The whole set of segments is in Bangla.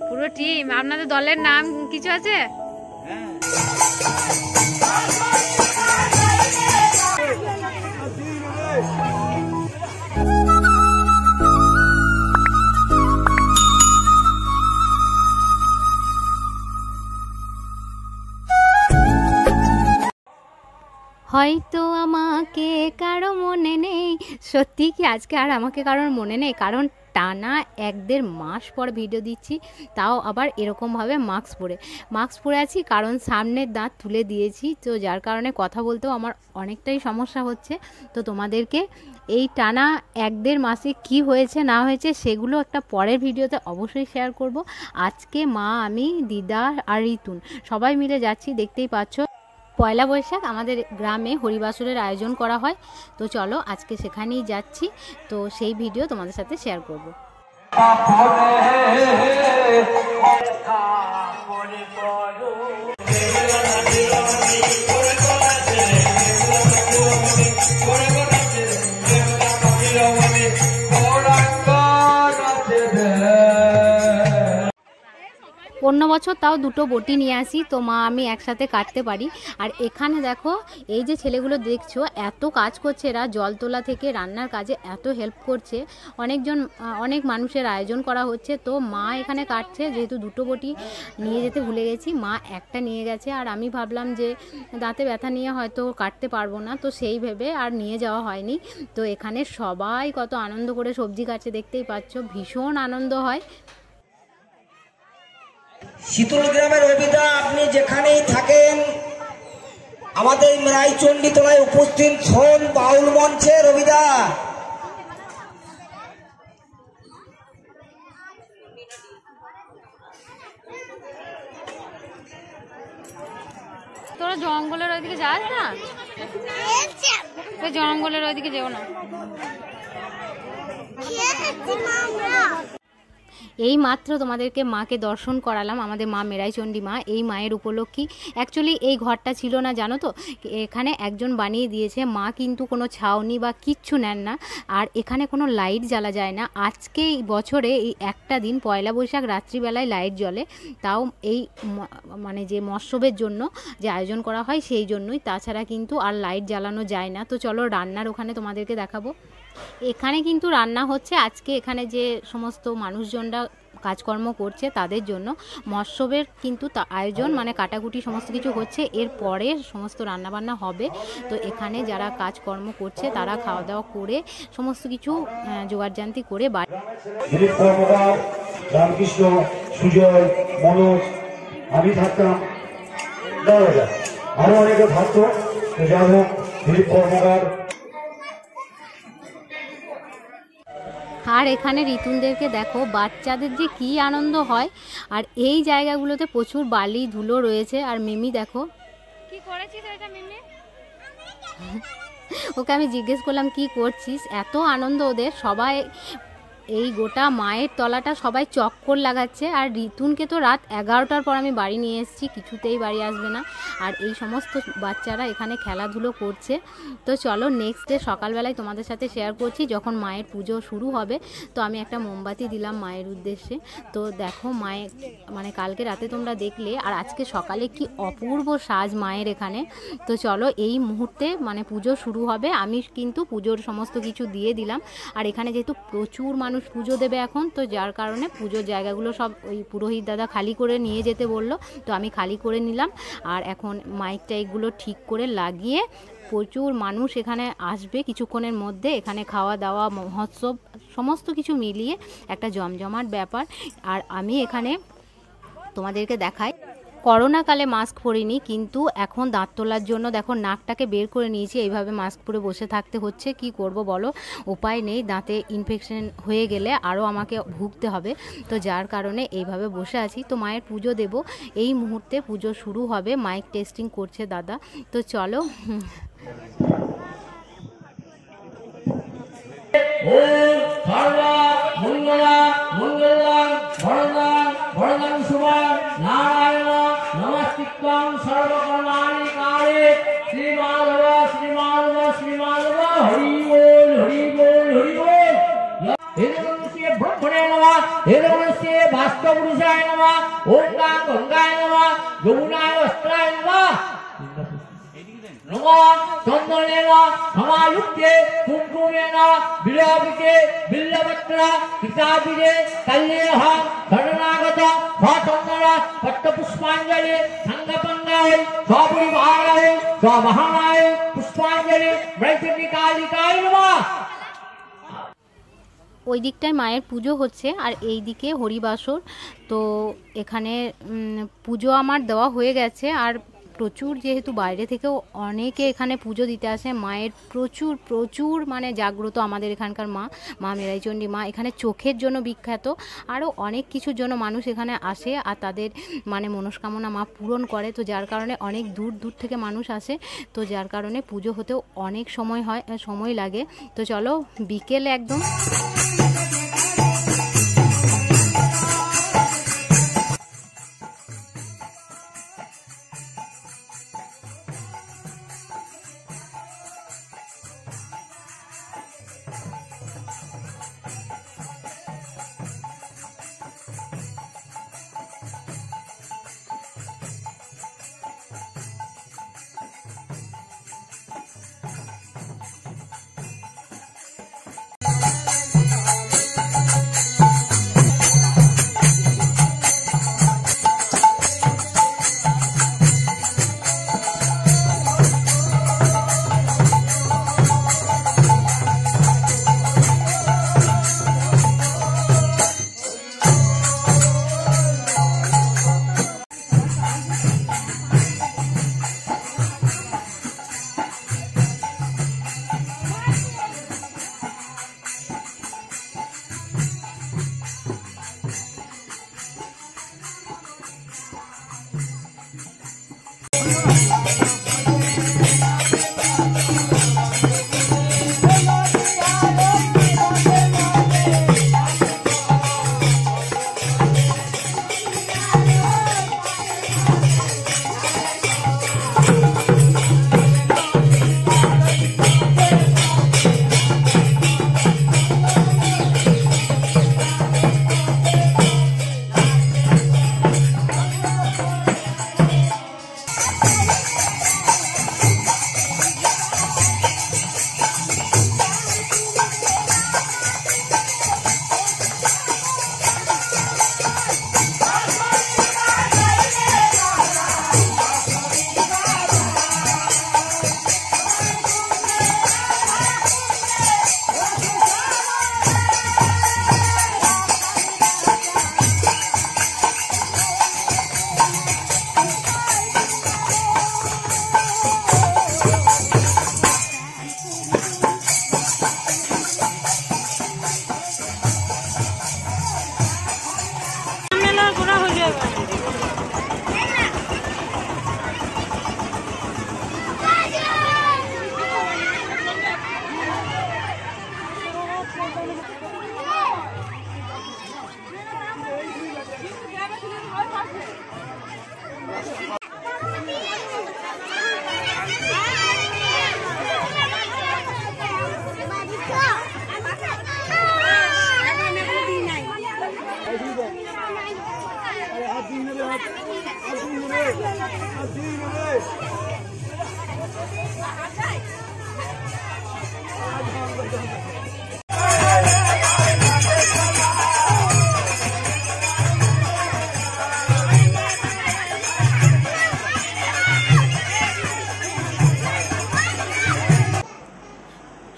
পুরো টিম। আপনাদের দলের নাম কিছু আছে? হয়তো আমাকে কারো মনে নেই। সত্যি কি আজকে আর আমাকে কারোর মনে নেই? কারণ টানা 1-1.5 মাস পর ভিডিও দিচ্ছি, তাও আবার এরকমভাবে মাস্ক পরে আছি, কারণ সামনের দাঁত তুলে দিয়েছি, তো যার কারণে কথা বলতেও আমার অনেকটাই সমস্যা হচ্ছে। তো তোমাদেরকে এই টানা 1-1.5 মাসে কি হয়েছে না হয়েছে সেগুলো একটা পরের ভিডিওতে অবশ্যই শেয়ার করব। আজকে মা, আমি, দিদা আর রিতুন সবাই মিলে যাচ্ছি। দেখতেই পাচ্ছ, পয়লা বৈশাখ আমাদের গ্রামে হরিবাসরের আয়োজন করা হয়। তো চলো আজকে সেখানেই যাচ্ছি, তো সেই ভিডিও তোমাদের সাথে শেয়ার করব। অন্য বছর তাও 2টো বটি নিয়ে আসি, তো মা আমি একসাথে কাটতে পারি। আর এখানে দেখো, এই যে ছেলেগুলো দেখছো এত কাজ করছে, এরা জল তোলা থেকে রান্নার কাজে এত হেল্প করছে। অনেক মানুষের আয়োজন করা হচ্ছে, তো মা এখানে কাটছে। যেহেতু 2টো বটি নিয়ে যেতে ভুলে গেছি, মা একটা নিয়ে গেছে, আর আমি ভাবলাম যে দাঁতে ব্যথা নিয়ে হয়তো কাটতে পারবো না, তো সেই ভেবে আর নিয়ে যাওয়া হয়নি। তো এখানে সবাই কত আনন্দ করে সবজি কাটছে, দেখতেই পাচ্ছ, ভীষণ আনন্দ হয়। শীতল গ্রামের রবিদা, আপনি যেখানেই থাকেন আমাদের রায়চণ্ডী তলায় উপস্থিত হন বাউল মঞ্চে। রবিদা, তোরা জঙ্গলের ওইদিকে যাস না, জঙ্গলের ওইদিকে যেও না। এই মাত্র তোমাদেরকে মাকে দর্শন করালাম, আমাদের মা মেরাইচণ্ডী মা। এই মায়ের উপলক্ষে অ্যাকচুয়ালি এই ঘরটা ছিল না, জানো তো, এখানে একজন বানিয়ে দিয়েছে। মা কিন্তু কোনো ছাউনি বা কিচ্ছু নেন না, আর এখানে কোনো লাইট জ্বালা যায় না। আজকে এই বছরে এই একটা দিন, পয়লা বৈশাখ রাত্রিবেলায় লাইট জ্বলে, তাও এই মানে যে মৎসবের জন্য যে আয়োজন করা হয় সেই জন্যই, তাছাড়া কিন্তু আর লাইট জ্বালানো যায় না। তো চলো রান্নার ওখানে তোমাদেরকে দেখাবো। এখানে কিন্তু রান্না হচ্ছে আজকে, এখানে যে সমস্ত মানুষজনরা কাজকর্ম করছে তাদের জন্য মৎসবের কিন্তু আয়োজন, মানে কাটাকুটি সমস্ত কিছু হচ্ছে, এরপরে সমস্ত রান্নাবান্না হবে। তো এখানে যারা কাজকর্ম করছে তারা খাওয়া দাওয়া করে সমস্ত কিছু জোগাড়জান্তি করে বাড়ি। রামকৃষ্ণ, সুজয়, মনোজ, আমি থাকতাম, আরো অনেকে থাকতো। যাই হোক, দিলীপ কর্মকার। আর এখানে রিতুনদেরকে দেখো, বাচ্চাদের যে কি আনন্দ হয়। আর এই জায়গাগুলোতে প্রচুর বালি ধুলো রয়েছে। আর মিমি দেখো কি করেছিস এটা। মিমি ওকে আমি জিজ্ঞেস করলাম কি করছিস, এত আনন্দ ওদের। সবাই এই গোটা মায়ের তলাটা সবাই চক্কর লাগাচ্ছে। আর রিতুনকে তো রাত 11টার পর আমি বাড়ি নিয়ে এসেছি, কিছুতেই বাড়ি আসবে না। আর এই সমস্ত বাচ্চারা এখানে খেলাধুলো করছে। তো চলো নেক্সট ডে সকালবেলায় তোমাদের সাথে শেয়ার করছি, যখন মায়ের পুজো শুরু হবে। তো আমি একটা মোমবাতি দিলাম মায়ের উদ্দেশ্যে। তো দেখো মায়ের মানে কালকে রাতে তোমরা দেখলে, আর আজকে সকালে কি অপূর্ব সাজ মায়ের এখানে। তো চলো এই মুহূর্তে মানে পুজো শুরু হবে, আমি কিন্তু পুজোর সমস্ত কিছু দিয়ে দিলাম। আর এখানে যেহেতু প্রচুর মানুষ পুজো দেবে এখন, তো যার কারণে পুজোর জায়গাগুলো সব ওই পুরোহিত দাদা খালি করে নিয়ে যেতে বললো, তো আমি খালি করে নিলাম। আর এখন মাইক টাইকগুলো ঠিক করে লাগিয়ে প্রচুর মানুষ এখানে আসবে কিছুক্ষণের মধ্যে। এখানে খাওয়া দাওয়া মহোৎসব সমস্ত কিছু মিলিয়ে একটা জমজমাট ব্যাপার। আর আমি এখানে তোমাদেরকে দেখাই, করোনাকালে মাস্ক পরিনি, কিন্তু এখন দাঁত তোলার জন্য দেখো নাকটাকে বের করে নিয়েছি। এইভাবে মাস্ক পরে বসে থাকতে হচ্ছে, কি করব বলো, উপায় নেই। দাঁতে ইনফেকশন হয়ে গেলে আরও আমাকে ভুগতে হবে, তো যার কারণে এইভাবে বসে আছি। তো মায়ের পুজো দেব, এই মুহূর্তে পুজো শুরু হবে। মাইক টেস্টিং করছে দাদা, তো চলো। সর্বকর্মাণি কালে শ্রীমাধব শ্রীমাধব শ্রীমাধব হরি বল হরি বল হরি বল। পুরুষায় নমঃ ওম গাং গঙ্গায় নমঃ যমুনায় অস্ত্রায় নমঃ নমঃ চন্দনেন সমাযুক্তে কুঙ্কুমেন বিলবিতে বিল্লপত্র কৃতাবিদে কল্যেহ শরণাগত সচন্দন পট্টপুষ্পাঞ্জলি সংগপঙ্গায় সপরিবারায় সবাহনায় পুষ্পাঞ্জলি বৈষ্ণবী কালিকায় নমঃ। ওই দিকটায় মায়ের পুজো হচ্ছে আর এই দিকে হরিবাসর। তো এখানে পুজো আমার দেওয়া হয়ে গেছে আর প্রচুর যেহেতু বাইরে থেকেও অনেকে এখানে পুজো দিতে আসে। মায়ের প্রচুর প্রচুর মানে জাগ্রত আমাদের এখানকার মা মেরাইচণ্ডী মা। এখানে চোখের জন্য বিখ্যাত, আরও অনেক কিছুর জন্য মানুষ এখানে আসে আর তাদের মানে মনস্কামনা মা পূরণ করে। তো যার কারণে অনেক দূর দূর থেকে মানুষ আসে, তো যার কারণে পুজো হতেও অনেক সময় লাগে। তো চলো বিকেলে একদম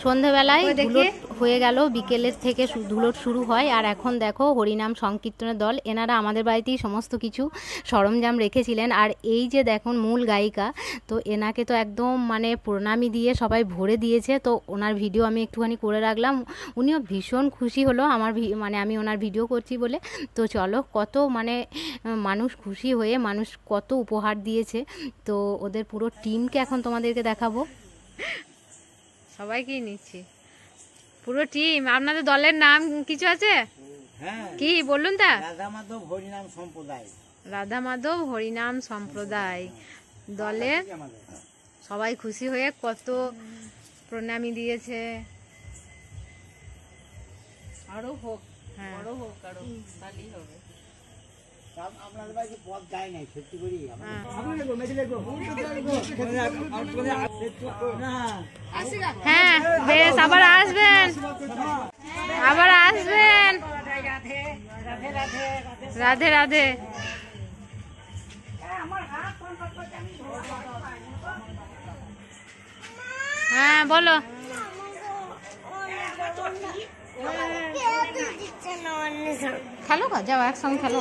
সন্ধ্যাবেলায় ধুলোট হয়ে গেল, বিকেলের থেকে ধুলোট শুরু হয়। আর এখন দেখো হরিনাম সংকীর্তনের দল, এনারা আমাদের বাড়িতেই সমস্ত কিছু সরঞ্জাম রেখেছিলেন। আর এই যে দেখুন মূল গায়িকা, তো এনাকে তো একদম মানে প্রণামী দিয়ে সবাই ভরে দিয়েছে। তো ওনার ভিডিও আমি একটুখানি করে রাখলাম, উনিও ভীষণ খুশি হলো আমার মানে আমি ওনার ভিডিও করছি বলে। তো চলো কত মানে মানুষ খুশি হয়ে মানুষ কত উপহার দিয়েছে, তো ওদের পুরো টিমকে এখন তোমাদেরকে দেখাবো। সবাইকেই নিচ্ছি, পুরো টিম। আপনাদের দলের নাম কিছু আছে? হ্যাঁ, কি বলুন তা? রাধা মাধব হরিনাম সম্প্রদায়। রাধা মাধব হরিনাম সম্প্রদায় দলের সবাই খুশি হয়ে কত প্রণামী দিয়েছে। আরো হোক, আরো হোক, আরো তাহলেই হবে। হ্যাঁ বেশ, আবার আসবেন, আবার আসবেন। রাধে রাধে। হ্যাঁ বলো। খেলো যাও একসঙ্গে খেলো।